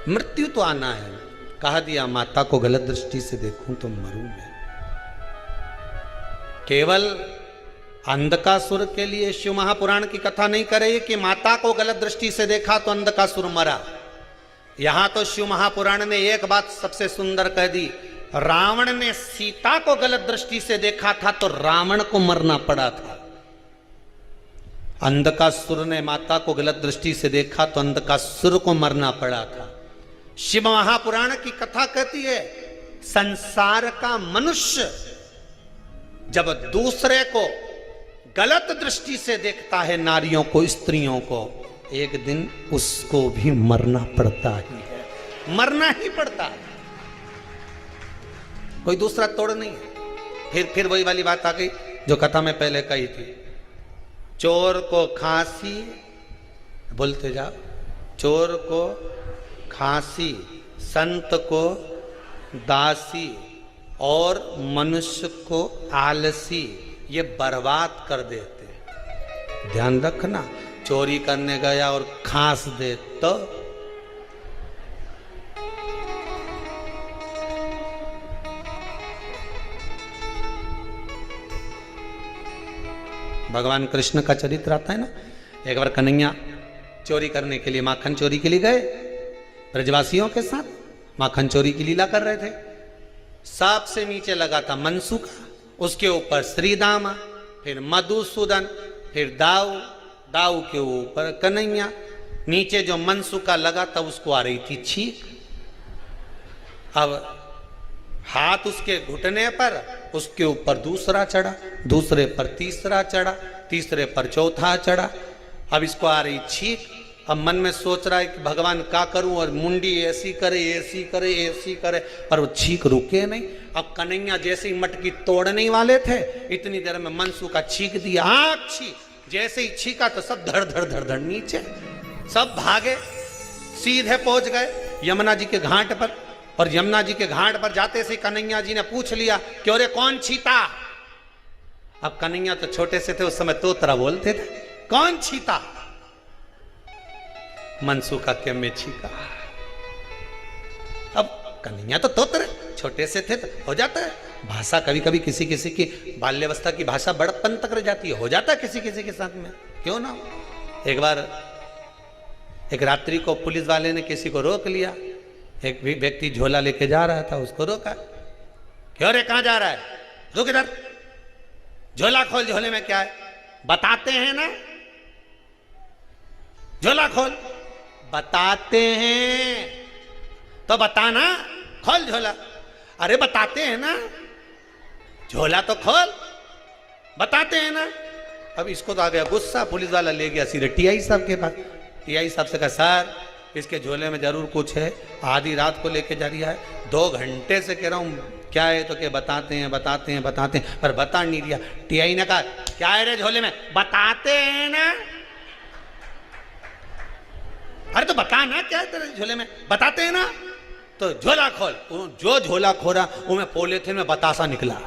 मृत्यु तो आना है। कहा दिया माता को गलत दृष्टि से देखूं तो मरूं मैं। केवल अंधकासुर के लिए शिव महापुराण की कथा नहीं करे कि माता को गलत दृष्टि से देखा तो अंधकासुर मरा। यहां तो शिव महापुराण ने एक बात सबसे सुंदर कह दी, रावण ने सीता को गलत दृष्टि से देखा था तो रावण को मरना पड़ा था। अंधकासुर ने माता को गलत दृष्टि से देखा तो अंधकासुर को मरना पड़ा था। शिव महापुराण की कथा कहती है संसार का मनुष्य जब दूसरे को गलत दृष्टि से देखता है, नारियों को, स्त्रियों को, एक दिन उसको भी मरना पड़ता ही है, मरना ही पड़ता है, कोई दूसरा तोड़ नहीं है। फिर वही वाली बात आ गई जो कथा में पहले कही थी, चोर को खांसी, बोलते जाओ, चोर को खांसी, संत को दासी और मनुष्य को आलसी, ये बर्बाद कर देते। ध्यान रखना, चोरी करने गया और खांस दे तो भगवान कृष्ण का चरित्र आता है ना। एक बार कन्हैया चोरी करने के लिए, माखन चोरी के लिए गए ब्रजवासियों के साथ, माखन चोरी की लीला कर रहे थे। सबसे नीचे लगा था मनसुखा, उसके ऊपर श्रीदामा, फिर मधुसूदन, फिर दाऊ, दाऊ के ऊपर कन्हैया, नीचे जो मनसुखा लगा था उसको आ रही थी छींक। अब हाथ उसके घुटने पर, उसके ऊपर दूसरा चढ़ा, दूसरे पर तीसरा चढ़ा, तीसरे पर चौथा चढ़ा। अब इसको आ रही छींक। अब मन में सोच रहा है कि भगवान क्या करूं, और मुंडी ऐसी करे, ऐसी करे, ऐसी करे, पर वो छींक रुके नहीं। अब कन्हैया जैसे ही मटकी तोड़ने वाले थे, इतनी देर में मनसुखा छींक दिया, आग छींक। जैसे ही छींका तो सब धड़ धड़ धड़ धड़ नीचे, सब भागे, सीधे पहुंच गए यमुना जी के घाट पर। और यमुना जी के घाट पर जाते से कन्हैया जी ने पूछ लिया क्यों रे कौन छीता। अब कन्हैया तो छोटे से थे, उस समय तोतरा बोलते थे, कौन छीता। मनसुखा के में छीका। अब कन्हैया तो तोतरे, छोटे से थे तो हो जाता है, भाषा कभी कभी किसी किसी की बाल्यावस्था की भाषा बड़प्पन तक रह जाती है, हो जाता है किसी किसी के साथ में, क्यों ना। एक बार एक रात्रि को पुलिस वाले ने किसी को रोक लिया। एक व्यक्ति झोला लेके जा रहा था, उसको रोका, क्यों रे कहां जा रहा है, रुक इधर, झोला खोल, झोले में क्या है, बताते हैं ना, झोला खोल, बताते हैं तो बताना, खोल झोला। अरे बताते हैं ना, झोला तो खोल, बताते हैं ना। अब इसको तो आ गया गुस्सा, पुलिस वाला ले गया सीधे टीआई साहब के पास। टीआई साहब से कहा सर इसके झोले में जरूर कुछ है, आधी रात को लेके जा रहा है, 2 घंटे से कह रहा हूं क्या है, तो क्या बताते हैं बताते हैं बताते हैं, पर बता नहीं दिया। टीआई ने कहा क्या है रे झोले में, बताते हैं ना। अरे तो बता ना क्या है तेरे झोले में, बताते हैं ना, तो झोला खोल। जो झोला खोला उसमें पॉलीथिन में बतासा निकला,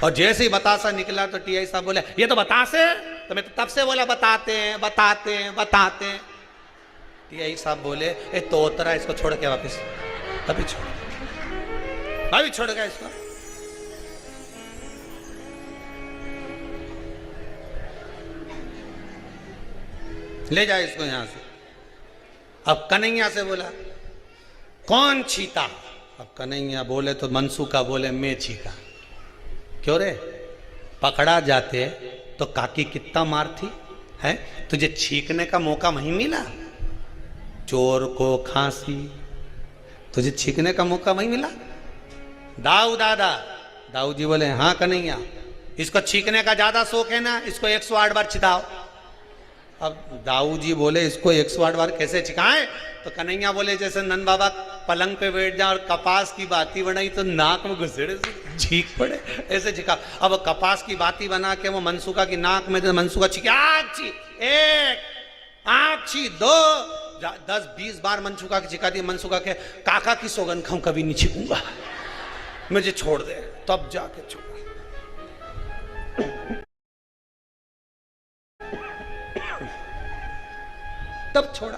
और जैसे ही बतासा निकला तो टीआई साहब बोले ये तो बतासे, तो मैं तो तब से बोला बताते हैं बताते हैं बताते हैं। टीआई साहब बोले ए तोतरा, इसको छोड़ के वापस, अभी छोड़, अभी छोड़ गया इसको। ले जाए इसको यहां से। अब कन्हैया से बोला कौन छीता। अब कन्हैया बोले तो मनसुखा बोले मैं छीता। क्यों रे, पकड़ा जाते तो काकी कितना मार थी है, तुझे छींकने का मौका वहीं मिला। चोर को खांसी, तुझे छींकने का मौका वहीं मिला। दाऊ दादा, दाऊ जी बोले हाँ कन्हैया, इसको छींकने का ज्यादा शौक है ना, इसको 108 बार छिटाओ। अब दाऊ जी बोले इसको 108 बार कैसे छिकाएं, तो कन्हैया बोले जैसे नंद बाबा पलंग पे बैठ जाए और कपास की बाती बनाई तो नाक में घुसेड़े से छींक पड़े, ऐसे छिका। अब कपास की बाती बना के वो मनसुखा की नाक में, मनसुखा छिके, आग छी, 1 आग छी, 2 10-20 बार मनसुखा की छिका दी। मनसुखा के काका की सौगंध खाऊं कभी नहीं छिकूंगा, मुझे छोड़ दे, तब जाके छोड़। तब छोड़ा।